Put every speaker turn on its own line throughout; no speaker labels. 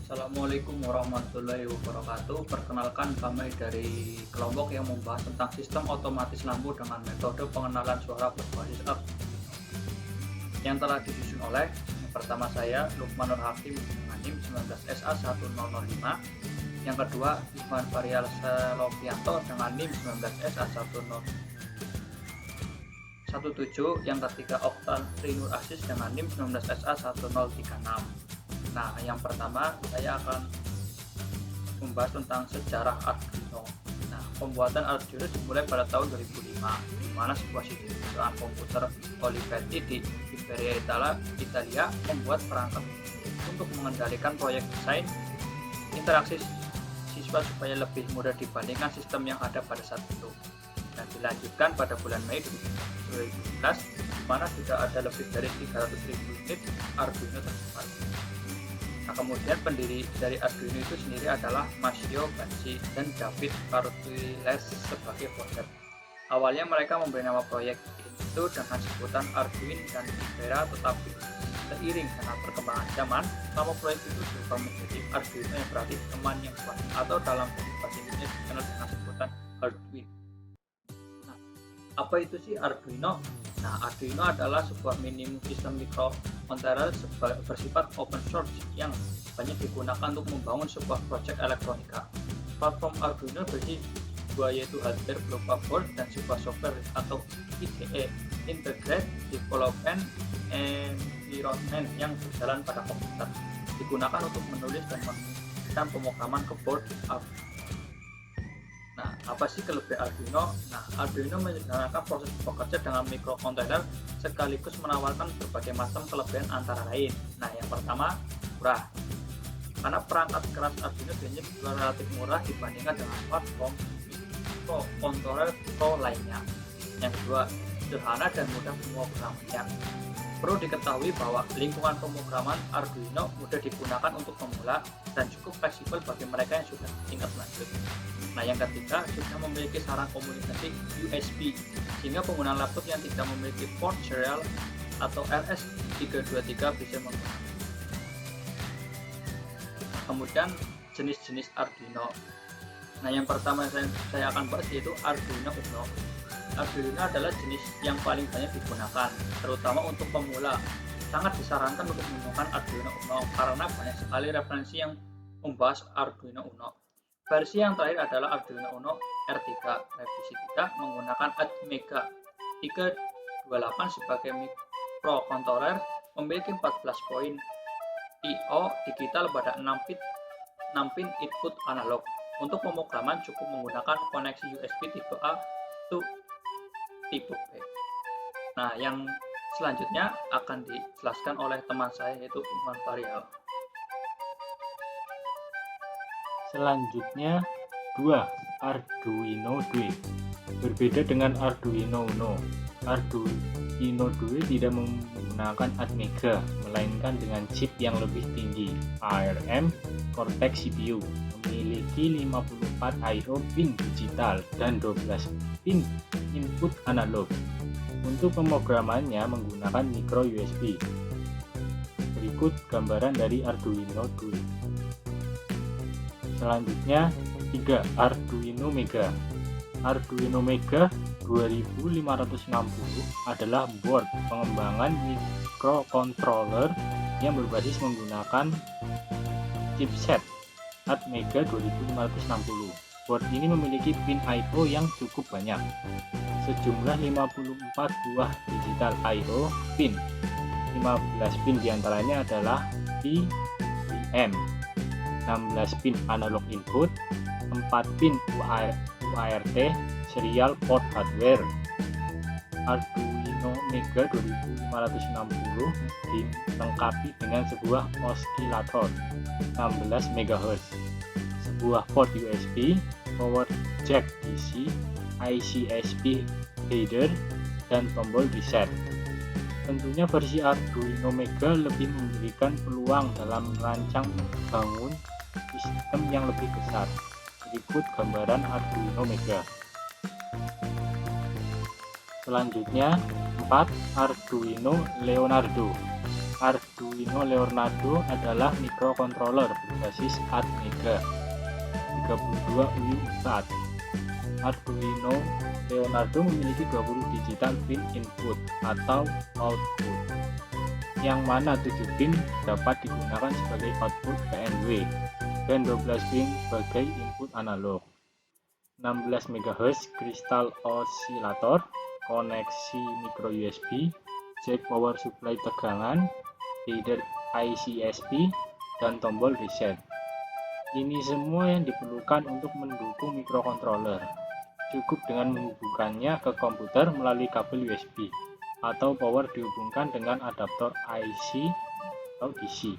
Assalamualaikum warahmatullahi wabarakatuh. Perkenalkan, kami dari kelompok yang membahas tentang sistem otomatis lampu dengan metode pengenalan suara berbasis Arduino yang telah disusun oleh yang pertama saya Lukmanur Hakim dengan NIM 19SA1005, yang kedua Ivan Varial Selovianto dengan NIM 19SA1017, yang ketiga Oktan Rinur Asis dengan NIM 19SA1036. Nah, yang pertama saya akan membahas tentang sejarah Arduino. Nah, pembuatan Arduino dimulai pada tahun 2005, di mana sebuah perusahaan komputer Olivetti di Imperia Italia membuat perangkat untuk mengendalikan proyek desain interaksi siswa supaya lebih mudah dibandingkan sistem yang ada pada saat itu. Dan dilanjutkan pada bulan Mei 2017, di mana sudah ada lebih dari 300.000 unit Arduino tersebar. Nah, kemudian pendiri dari Arduino itu sendiri adalah Massimo Banzi dan David Cartouilles sebagai founder. Awalnya mereka memberi nama proyek itu dengan sebutan Arduino dan Libera, tetapi seiring dengan perkembangan zaman, nama proyek itu berubah menjadi Arduino yang berarti teman yang kuat, atau dalam bahasa Inggris dikenal dengan sebutan Arduino. Nah, apa itu sih Arduino? Nah, Arduino adalah sebuah minimum sistem mikrokontroler bersifat open source yang banyak digunakan untuk membangun sebuah proyek elektronika. Platform Arduino berisi dua, yaitu hardware berupa board dan sebuah software atau IDE, Integrated Development Environment, yang berjalan pada komputer. Digunakan untuk menulis dan mengirimkan pemrograman ke board Arduino. Nah, apa sih kelebihan Arduino? Nah, Arduino menyederhanakan proses bekerja dengan mikrokontroler sekaligus menawarkan berbagai macam kelebihan antara lain. Nah, yang pertama, murah. Karena perangkat keras Arduino biasanya relatif murah dibandingkan dengan platform mikrokontroler pro lainnya. Yang kedua, sederhana dan mudah pemrogramannya. Perlu diketahui bahwa lingkungan pemrograman Arduino mudah digunakan untuk pemula dan cukup fleksibel bagi mereka yang sudah tingkat lanjut. Nah, yang ketiga, sudah memiliki sarang komunikasi USB, sehingga pengguna laptop yang tidak memiliki port serial atau RS-323 bisa menggunakan. Kemudian jenis-jenis Arduino. Nah, yang pertama saya akan bahas yaitu Arduino Uno. Arduino adalah jenis yang paling banyak digunakan, terutama untuk pemula. Sangat disarankan untuk menggunakan Arduino Uno karena banyak sekali referensi yang membahas Arduino Uno. Versi yang terakhir adalah Arduino Uno R3 revisi 3 menggunakan Atmega 328 sebagai mikrokontroler, memiliki 14 poin I/O digital pada 6 pin input analog. Untuk pemrograman cukup menggunakan koneksi USB tipe A to tipe B. Nah, yang selanjutnya akan dijelaskan oleh teman saya yaitu Iman Varial.
Selanjutnya, 2. Arduino Due. Berbeda dengan Arduino Uno, Arduino Due tidak menggunakan Atmega, melainkan dengan chip yang lebih tinggi, ARM Cortex CPU, memiliki 54 I/O pin digital dan 12 pin input analog. Untuk pemrogramannya menggunakan micro USB. Berikut gambaran dari Arduino Due. Selanjutnya, 3. Arduino Mega. Arduino Mega 2560 adalah board pengembangan mikrokontroler yang berbasis menggunakan chipset Atmega 2560. Board ini memiliki pin I/O yang cukup banyak, sejumlah 54 buah digital I/O pin. 15 pin diantaranya adalah PWM, 16 pin analog input, 4 pin UART serial port hardware. Arduino Mega 2560 dilengkapi dengan sebuah osilator 16 MHz, sebuah port USB, power jack DC, ICSP header, dan tombol reset. Tentunya versi Arduino Mega lebih memberikan peluang dalam merancang bangun sistem yang lebih besar. Berikut gambaran Arduino Mega. Selanjutnya, 4. Arduino Leonardo. Arduino Leonardo adalah microcontroller berbasis Atmega 32U4. Arduino Leonardo memiliki 20 digital pin input atau output, yang mana 7 pin dapat digunakan sebagai output PNW dan 12 pin sebagai input analog. 16 MHz kristal osilator, koneksi micro USB, jack power supply tegangan, header ICSP, dan tombol reset. Ini semua yang diperlukan untuk mendukung microcontroller. Cukup dengan menghubungkannya ke komputer melalui kabel USB, atau power dihubungkan dengan adaptor IC atau DC,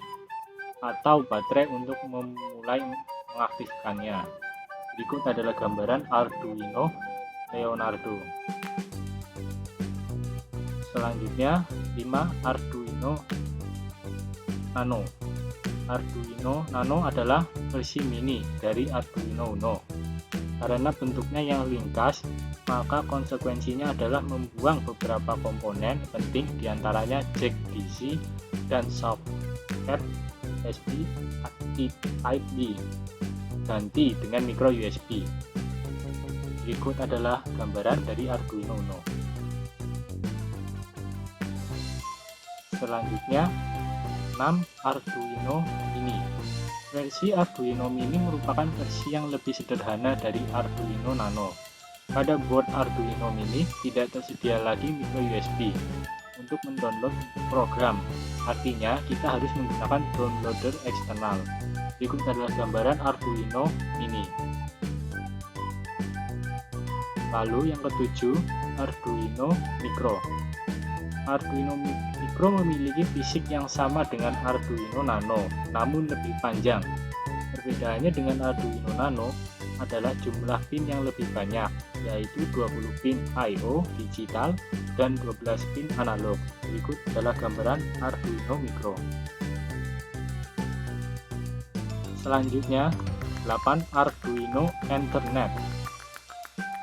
atau baterai untuk memulai mengaktifkannya. Berikut adalah gambaran Arduino Leonardo. Selanjutnya, 5 Arduino Nano. Arduino Nano adalah versi mini dari Arduino Uno. Karena bentuknya yang ringkas, maka konsekuensinya adalah membuang beberapa komponen penting, diantaranya jack DC dan socket USB Type B, ganti dengan micro USB. Berikut adalah gambaran dari Arduino Uno. Selanjutnya, 6 Arduino Mini. Versi Arduino Mini merupakan versi yang lebih sederhana dari Arduino Nano. Pada board Arduino Mini tidak tersedia lagi micro USB untuk mendownload program. Artinya, kita harus menggunakan downloader eksternal. Berikut adalah gambaran Arduino Mini. Lalu yang ketujuh, Arduino Micro. Arduino Micro memiliki fisik yang sama dengan Arduino Nano, namun lebih panjang. Perbedaannya dengan Arduino Nano adalah jumlah pin yang lebih banyak, yaitu 20 pin I/O digital dan 12 pin analog. Berikut adalah gambaran Arduino Micro. Selanjutnya, 8 Arduino Ethernet.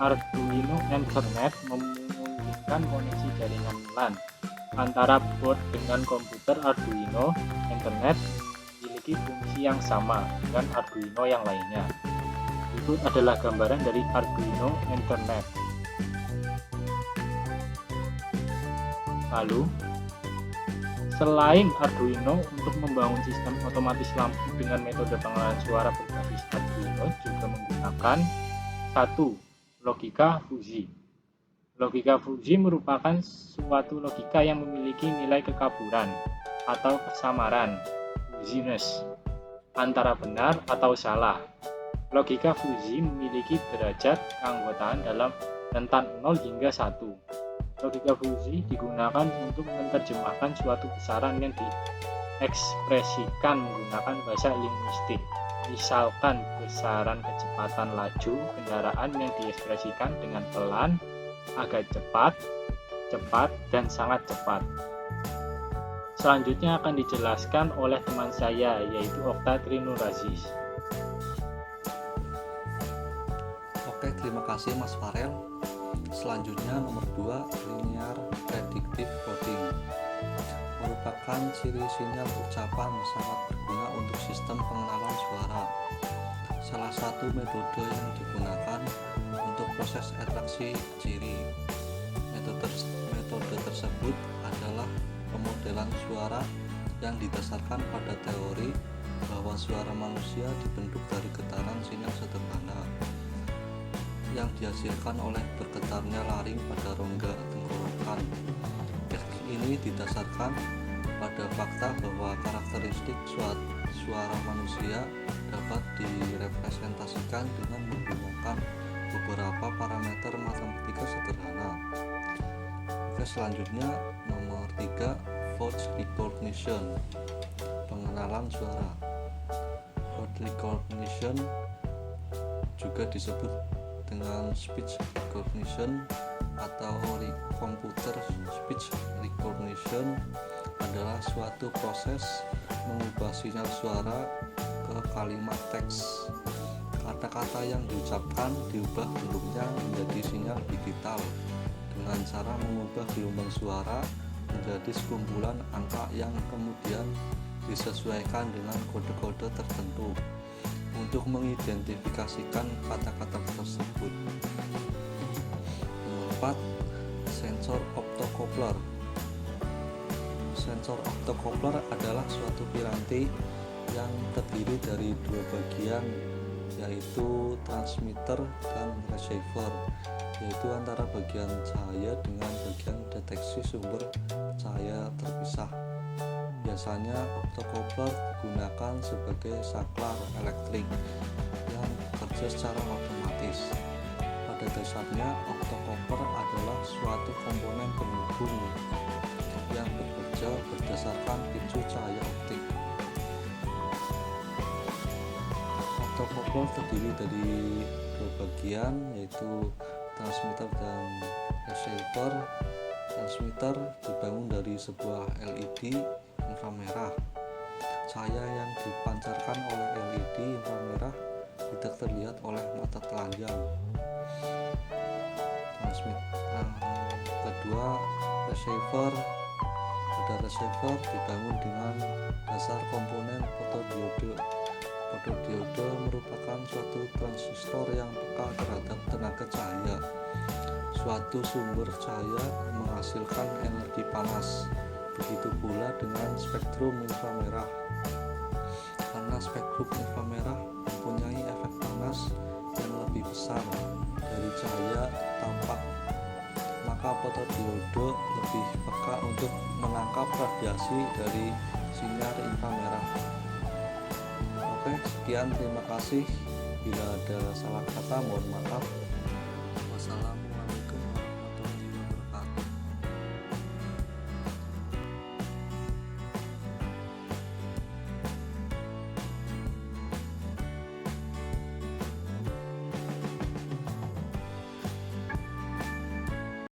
Arduino Ethernet memungkinkan koneksi jaringan LAN antara board dengan komputer. Arduino Ethernet memiliki fungsi yang sama dengan Arduino yang lainnya. Berikut adalah gambaran dari Arduino Ethernet. Lalu, selain Arduino, untuk membangun sistem otomatis lampu dengan metode pengalihan suara berbasis Arduino juga menggunakan 1. Logika fuzzy. Logika fuzzy merupakan suatu logika yang memiliki nilai kekaburan atau kesamaran fuzziness antara benar atau salah. Logika fuzzy memiliki derajat keanggotaan dalam rentan 0 hingga 1. Logika fuzzy digunakan untuk menerjemahkan suatu besaran yang diekspresikan menggunakan bahasa linguistik. Misalkan besaran kecepatan laju kendaraan yang diekspresikan dengan pelan, agak cepat, cepat, dan sangat cepat. Selanjutnya akan dijelaskan oleh teman saya, yaitu Okta Trinuraziz.
Oke, terima kasih Mas Farel. Selanjutnya nomor 2, linear predictive coding. Merupakan ciri sinyal ucapan sangat berguna untuk sistem pengenalan suara. Salah satu metode yang digunakan untuk proses ekstraksi ciri. Metode tersebut adalah pemodelan suara yang didasarkan pada teori bahwa suara manusia dibentuk dari getaran sinyal sederhana yang dihasilkan oleh bergetarnya laring pada rongga tenggorokan. Ini didasarkan pada fakta bahwa karakteristik suara manusia dapat direpresentasikan dengan menggunakan beberapa parameter matematika sederhana. Oke, selanjutnya nomor 3, voice recognition, pengenalan suara. Voice recognition juga disebut dengan speech recognition atau computer speech recognition adalah suatu proses mengubah sinyal suara ke kalimat teks. Kata-kata yang diucapkan diubah bentuknya menjadi sinyal digital dengan cara mengubah gelombang suara menjadi sekumpulan angka yang kemudian disesuaikan dengan kode-kode tertentu untuk mengidentifikasikan kata-kata tersebut. Nomor 4, sensor optocoupler. Sensor optocoupler adalah suatu piranti yang terdiri dari dua bagian, yaitu transmitter dan receiver, yaitu antara bagian cahaya dengan bagian deteksi sumber cahaya terpisah. Biasanya optocoupler digunakan sebagai saklar elektrik yang bekerja secara otomatis. Pada dasarnya, optocoupler adalah suatu komponen penghubung yang bekerja berdasarkan picu cahaya optik. Optocoupler terdiri dari dua bagian, yaitu transmitter dan receiver. Transmitter dibangun dari sebuah LED inframerah. Cahaya yang dipancarkan oleh LED inframerah tidak terlihat oleh mata telanjang. Kedua, receiver. Pada receiver dibangun dengan dasar komponen fotodiode. Fotodiode merupakan suatu transistor yang peka terhadap tenaga cahaya. Suatu sumber cahaya menghasilkan energi panas. Begitu pula dengan spektrum inframerah. Karena spektrum inframerah mempunyai efek panas yang lebih besar dari cahaya tampak, maka fotodiode lebih peka untuk menangkap radiasi dari sinar inframerah. Oke, sekian, terima kasih. Bila ada salah kata, mohon maaf. Wassalam.